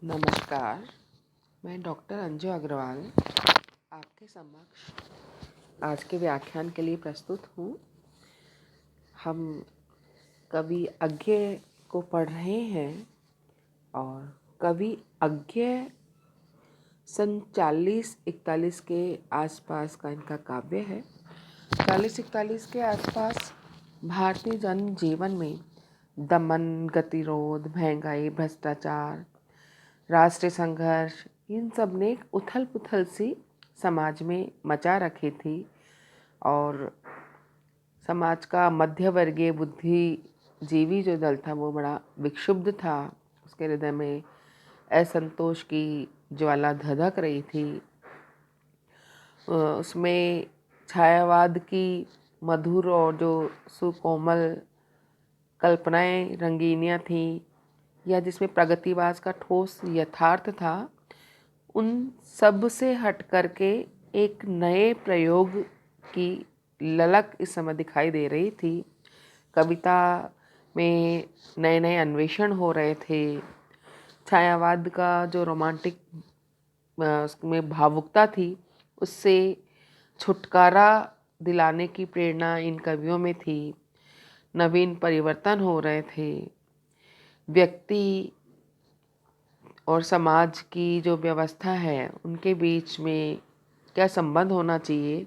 नमस्कार। मैं डॉक्टर अंजू अग्रवाल आपके समक्ष आज के व्याख्यान के लिए प्रस्तुत हूँ। हम कवि अज्ञेय को पढ़ रहे हैं और कवि अज्ञेय सन 40-41 के आसपास का इनका काव्य है। 40-41 के आसपास भारतीय जन जीवन में दमन, गतिरोध, महंगाई, भ्रष्टाचार, राष्ट्रीय संघर्ष, इन सब ने एक उथल पुथल सी समाज में मचा रखी थी और समाज का मध्यवर्गीय बुद्धिजीवी जो दल था वो बड़ा विक्षुब्ध था। उसके हृदय में असंतोष की ज्वाला धधक रही थी। उसमें छायावाद की मधुर और जो सुकोमल कल्पनाएं, रंगीनियाँ थीं या जिसमें प्रगतिवाद का ठोस यथार्थ था, उन सब से हट करके एक नए प्रयोग की ललक इस समय दिखाई दे रही थी। कविता में नए नए अन्वेषण हो रहे थे। छायावाद का जो रोमांटिक उसमें भावुकता थी, उससे छुटकारा दिलाने की प्रेरणा इन कवियों में थी। नवीन परिवर्तन हो रहे थे। व्यक्ति और समाज की जो व्यवस्था है उनके बीच में क्या संबंध होना चाहिए,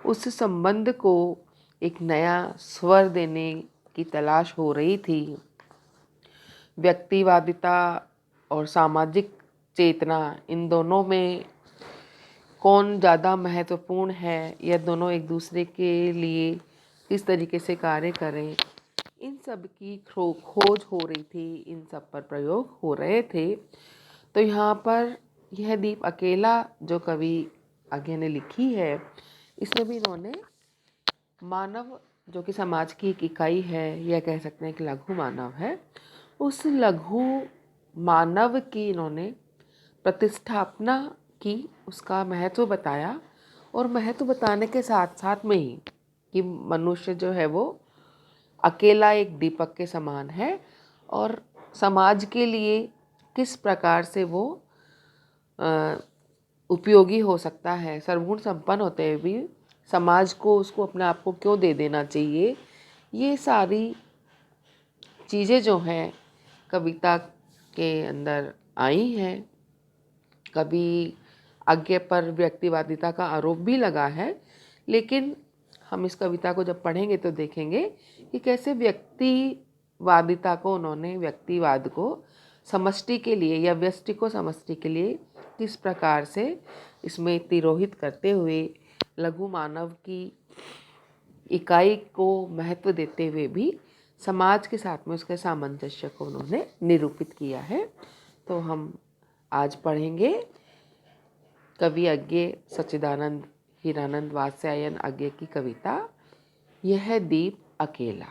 उस संबंध को एक नया स्वर देने की तलाश हो रही थी। व्यक्तिवादिता और सामाजिक चेतना, इन दोनों में कौन ज़्यादा महत्वपूर्ण है या दोनों एक दूसरे के लिए किस तरीके से कार्य करें, इन सब की खोज हो रही थी, इन सब पर प्रयोग हो रहे थे। तो यहाँ पर यह दीप अकेला जो कवि अज्ञेय ने लिखी है, इसमें भी इन्होंने मानव जो कि समाज की एक इकाई है या कह सकते हैं कि लघु मानव है, उस लघु मानव की इन्होंने प्रतिष्ठापना की, उसका महत्व बताया और महत्व बताने के साथ साथ में ही कि मनुष्य जो है वो अकेला एक दीपक के समान है और समाज के लिए किस प्रकार से वो उपयोगी हो सकता है। सर्वगुण संपन्न होते हुए भी समाज को उसको अपने आप को क्यों दे देना चाहिए, ये सारी चीज़ें जो हैं कविता के अंदर आई हैं। कभी अज्ञेय पर व्यक्तिवादिता का आरोप भी लगा है, लेकिन हम इस कविता को जब पढ़ेंगे तो देखेंगे कि कैसे व्यक्तिवादिता को उन्होंने, व्यक्तिवाद को समष्टि के लिए या व्यष्टि को समष्टि के लिए किस प्रकार से इसमें तिरोहित करते हुए लघु मानव की इकाई को महत्व देते हुए भी समाज के साथ में उसके सामंजस्य को उन्होंने निरूपित किया है। तो हम आज पढ़ेंगे कवि अज्ञेय सच्चिदानंद हीरानंद वात्स्यायन अज्ञेय की कविता यह दीप अकेला।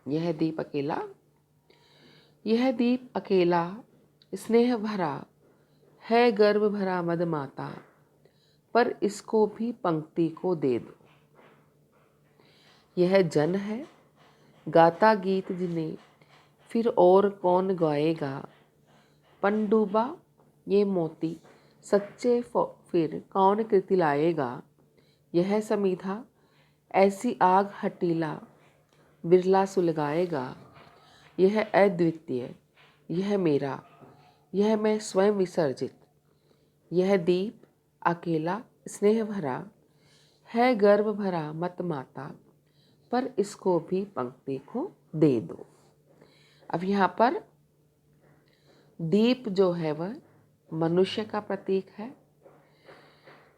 यह दीप अकेला। यह दीप अकेला स्नेह भरा है, गर्भ भरा मद माता, पर इसको भी पंक्ति को दे दो। यह जन है गाता गीत जिन्हें फिर और कौन गाएगा, पनडुब्बा ये मोती सच्चे फिर कौन कृति लाएगा। यह समीधा ऐसी आग हटीला बिरला सुलगाएगा। यह अद्वितीय, यह मेरा, यह मैं स्वयं विसर्जित। यह दीप अकेला स्नेह भरा है, गर्भ भरा मत माता, पर इसको भी पंक्ति को दे दो। अब यहाँ पर दीप जो है वह मनुष्य का प्रतीक है।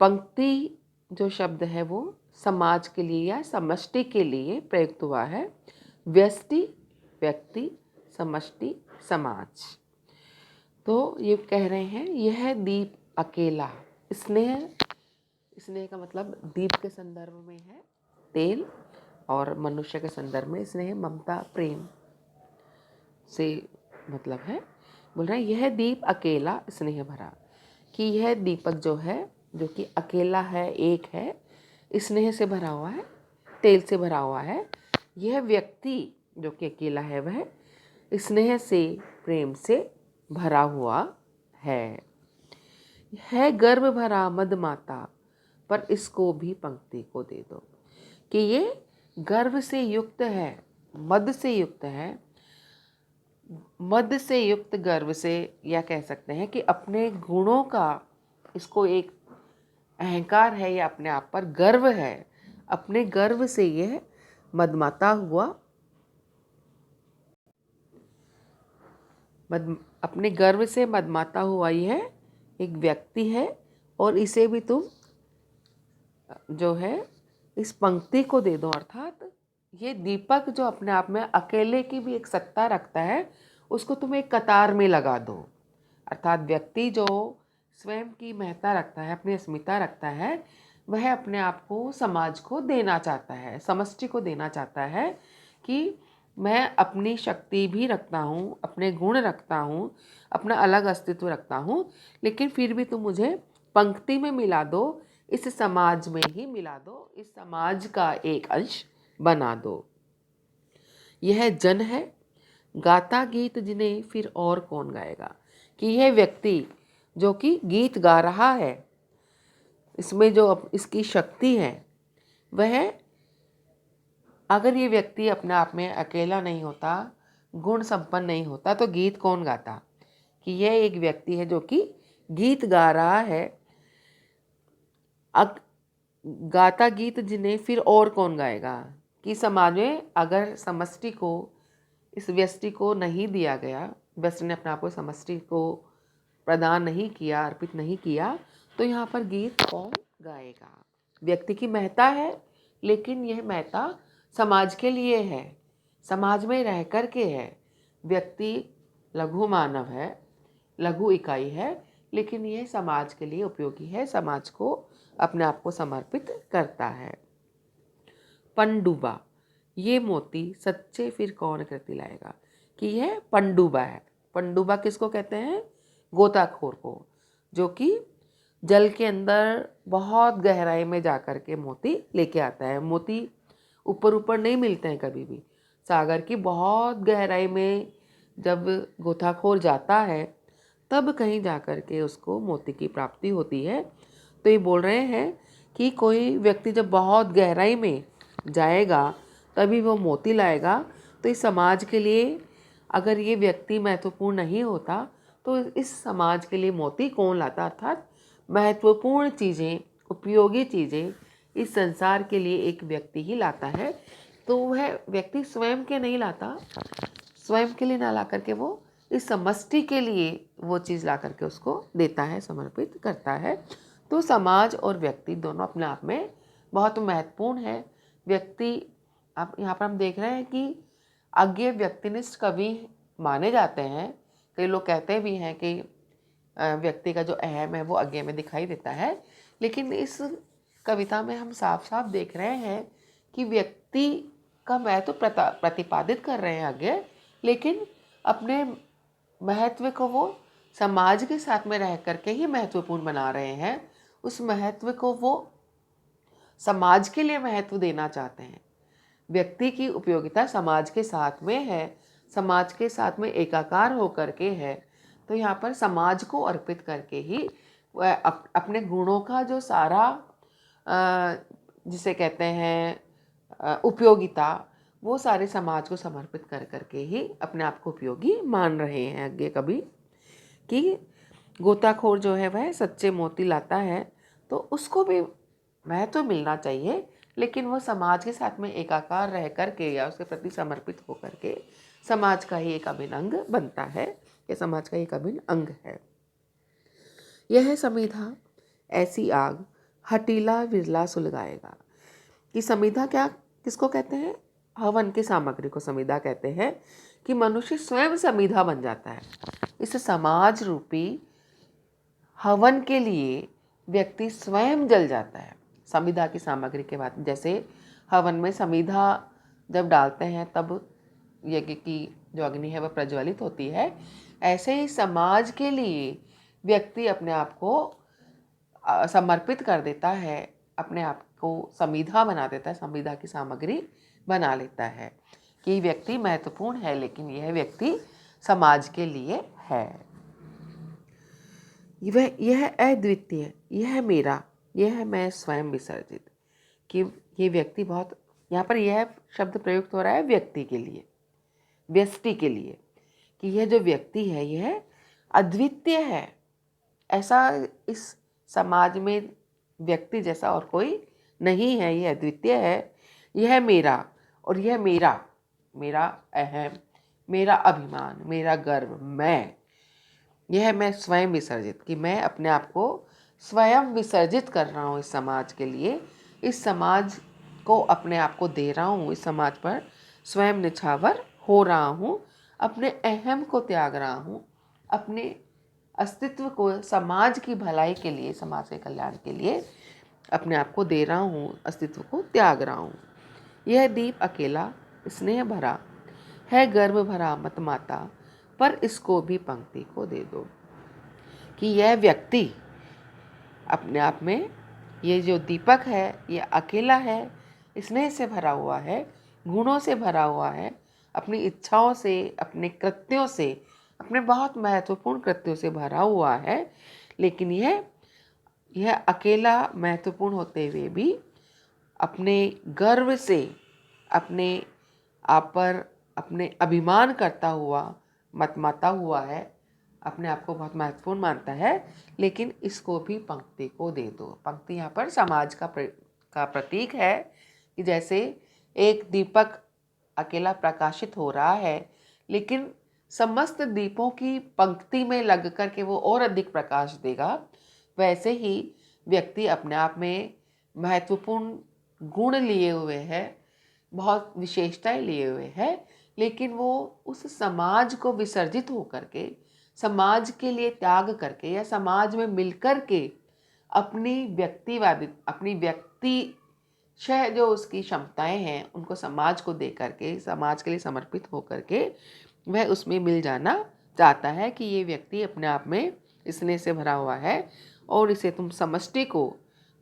पंक्ति जो शब्द है वो समाज के लिए या समष्टि के लिए प्रयुक्त हुआ है। व्यष्टि व्यक्ति, समष्टि समाज। तो ये कह रहे हैं यह दीप अकेला। स्नेह, स्नेह का मतलब दीप के संदर्भ में है तेल और मनुष्य के संदर्भ में स्नेह ममता प्रेम से मतलब है। बोल रहे हैं यह दीप अकेला स्नेह भरा, कि यह दीपक जो है जो कि अकेला है, एक है, स्नेह से भरा हुआ है, तेल से भरा हुआ है। यह व्यक्ति जो कि अकेला है वह स्नेह से, प्रेम से भरा हुआ है गर्व भरा मद माता, पर इसको भी पंक्ति को दे दो। कि ये गर्व से युक्त है, मद से युक्त है, मद से युक्त गर्व से, या कह सकते हैं कि अपने गुणों का इसको एक अहंकार है, या अपने आप पर गर्व है, अपने गर्व से यह मदमाता हुआ, अपने गर्व से मदमाता हुआ यह एक व्यक्ति है, और इसे भी तुम जो है इस पंक्ति को दे दो। अर्थात ये दीपक जो अपने आप में अकेले की भी एक सत्ता रखता है, उसको तुम एक कतार में लगा दो। अर्थात व्यक्ति जो स्वयं की महत्ता रखता है, अपनी अस्मिता रखता है, वह अपने आप को समाज को देना चाहता है, समष्टि को देना चाहता है कि मैं अपनी शक्ति भी रखता हूँ, अपने गुण रखता हूँ, अपना अलग अस्तित्व रखता हूँ, लेकिन फिर भी तुम मुझे पंक्ति में मिला दो, इस समाज में ही मिला दो, इस समाज का एक अंश बना दो। यह जन है गाता गीत जिन्हें फिर और कौन गाएगा। कि यह व्यक्ति जो कि गीत गा रहा है, इसमें जो इसकी शक्ति है, वह अगर ये व्यक्ति अपने आप में अकेला नहीं होता, गुण संपन्न नहीं होता, तो गीत कौन गाता। कि यह एक व्यक्ति है जो कि गीत गा रहा है, गाता गीत जिन्हें फिर और कौन गाएगा। कि समाज में अगर समष्टि को, इस व्यष्टि को नहीं दिया गया, व्यष्टि ने अपने आप को समष्टि को प्रदान नहीं किया, अर्पित नहीं किया, तो यहाँ पर गीत कौन गाएगा। व्यक्ति की महत्ता है, लेकिन यह महत्ता समाज के लिए है, समाज में रह कर के है। व्यक्ति लघु मानव है, लघु इकाई है, लेकिन यह समाज के लिए उपयोगी है, समाज को अपने आप को समर्पित करता है। पंडुबा, ये मोती सच्चे फिर कौन कृति लाएगा। कि यह पंडुबा है। पंडुबा किसको कहते हैं? गोताखोर को, जो कि जल के अंदर बहुत गहराई में जाकर के मोती लेके आता है। मोती ऊपर ऊपर नहीं मिलते हैं कभी भी। सागर की बहुत गहराई में जब गोताखोर जाता है, तब कहीं जाकर के उसको मोती की प्राप्ति होती है। तो ये बोल रहे हैं कि कोई व्यक्ति जब बहुत गहराई में जाएगा तभी वो मोती लाएगा। तो इस समाज के लिए अगर ये व्यक्ति महत्वपूर्ण नहीं होता, तो इस समाज के लिए मोती कौन लाता। अर्थात महत्वपूर्ण चीज़ें, उपयोगी चीज़ें इस संसार के लिए एक व्यक्ति ही लाता है। तो वह व्यक्ति स्वयं के नहीं लाता, स्वयं के लिए ना ला करके वो इस समष्टि के लिए वो चीज़ ला करके उसको देता है, समर्पित करता है। तो समाज और व्यक्ति दोनों अपने आप में बहुत महत्वपूर्ण है। व्यक्ति, अब यहाँ पर हम देख रहे हैं कि अज्ञेय व्यक्तिनिष्ठ कवि माने जाते हैं। कई लोग कहते भी हैं कि व्यक्ति का जो अहम है वो अज्ञेय में दिखाई देता है, लेकिन इस कविता में हम साफ साफ देख रहे हैं कि व्यक्ति का महत्व प्रतिपादित कर रहे हैं अज्ञेय, लेकिन अपने महत्व को वो समाज के साथ में रह करके ही महत्वपूर्ण बना रहे हैं। उस महत्व को वो समाज के लिए महत्व देना चाहते हैं। व्यक्ति की उपयोगिता समाज के साथ में है, समाज के साथ में एकाकार होकर के है। तो यहाँ पर समाज को अर्पित करके ही अपने गुणों का जो सारा जिसे कहते हैं उपयोगिता, वो सारे समाज को समर्पित कर करके ही अपने आप को उपयोगी मान रहे हैं आगे कभी। कि गोताखोर जो है वह सच्चे मोती लाता है, तो उसको भी महत्व मिलना चाहिए, लेकिन वो समाज के साथ में एकाकार रह करके या उसके प्रति समर्पित होकर के समाज का ही एक अभिन्न अंग बनता है, या समाज का एक अभिन्न अंग है। यह समिधा ऐसी आग हटीला विरला सुलगाएगा। कि समिधा क्या, किसको कहते हैं? हवन की सामग्री को समिधा कहते हैं। कि मनुष्य स्वयं समिधा बन जाता है। इस समाज रूपी हवन के लिए व्यक्ति स्वयं जल जाता है। समिधा की सामग्री के बाद, जैसे हवन में समिधा जब डालते हैं तब यज्ञ की जो अग्नि है वह प्रज्वलित होती है, ऐसे ही समाज के लिए व्यक्ति अपने आप को समर्पित कर देता है, अपने आप को समिधा बना देता है, समिधा की सामग्री बना लेता है। कि व्यक्ति महत्वपूर्ण है, लेकिन यह व्यक्ति समाज के लिए है। यह अद्वितीय, यह मेरा, यह मैं स्वयं विसर्जित। कि ये व्यक्ति बहुत, यहाँ पर यह शब्द प्रयुक्त हो रहा है व्यक्ति के लिए, व्यष्टि के लिए, कि यह जो व्यक्ति है यह अद्वितीय है। ऐसा इस समाज में व्यक्ति जैसा और कोई नहीं है, यह अद्वितीय है। यह मेरा, और यह मेरा, मेरा अहम, मेरा अभिमान, मेरा गर्व, यह मैं स्वयं विसर्जित, कि मैं अपने आप को स्वयं विसर्जित कर रहा हूँ इस समाज के लिए, इस समाज को अपने आप को दे रहा हूँ, इस समाज पर स्वयं निछावर हो रहा हूँ, अपने अहम को त्याग रहा हूँ, अपने अस्तित्व को समाज की भलाई के लिए, समाज के कल्याण के लिए अपने आप को दे रहा हूँ, अस्तित्व को त्याग रहा हूँ। यह दीप अकेला स्नेह भरा है, गर्व भरा मत माता, पर इसको भी पंक्ति को दे दो। कि यह व्यक्ति अपने आप में, ये जो दीपक है ये अकेला है, स्नेह से भरा हुआ है, गुणों से भरा हुआ है, अपनी इच्छाओं से, अपने कृत्यों से, अपने बहुत महत्वपूर्ण कृत्यों से भरा हुआ है। लेकिन यह अकेला महत्वपूर्ण होते हुए भी अपने गर्व से, अपने आप पर अपने अभिमान करता हुआ, मतमाता हुआ है, अपने आप को बहुत महत्वपूर्ण मानता है। लेकिन इसको भी पंक्ति को दे दो। पंक्ति यहाँ पर समाज का प्रतीक है, कि जैसे एक दीपक अकेला प्रकाशित हो रहा है, लेकिन समस्त दीपों की पंक्ति में लग कर के वो और अधिक प्रकाश देगा, वैसे ही व्यक्ति अपने आप में महत्वपूर्ण गुण लिए हुए है, बहुत विशेषताएं लिए हुए है, लेकिन वो उस समाज को विसर्जित होकर के, समाज के लिए त्याग करके, या समाज में मिलकर के अपनी व्यक्तिवादी, अपनी व्यक्तिशः जो उसकी क्षमताएं हैं उनको समाज को दे करके, समाज के लिए समर्पित होकर के वह उसमें मिल जाना चाहता है। कि ये व्यक्ति अपने आप में स्नेह से भरा हुआ है और इसे तुम समष्टि को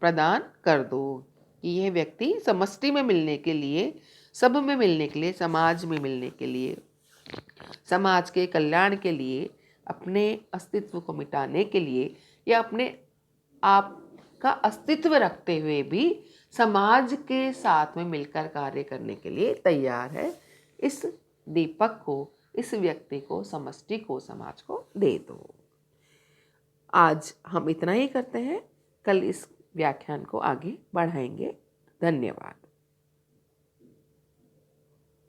प्रदान कर दो। कि यह व्यक्ति समष्टि में मिलने के लिए, सब में मिलने के लिए, समाज में मिलने के लिए, समाज के कल्याण के लिए, अपने अस्तित्व को मिटाने के लिए, या अपने आप का अस्तित्व रखते हुए भी समाज के साथ में मिलकर कार्य करने के लिए तैयार है। इस दीपक को, इस व्यक्ति को, समष्टि को, समाज को दे दो। आज हम इतना ही करते हैं, कल इस व्याख्यान को आगे बढ़ाएंगे। धन्यवाद।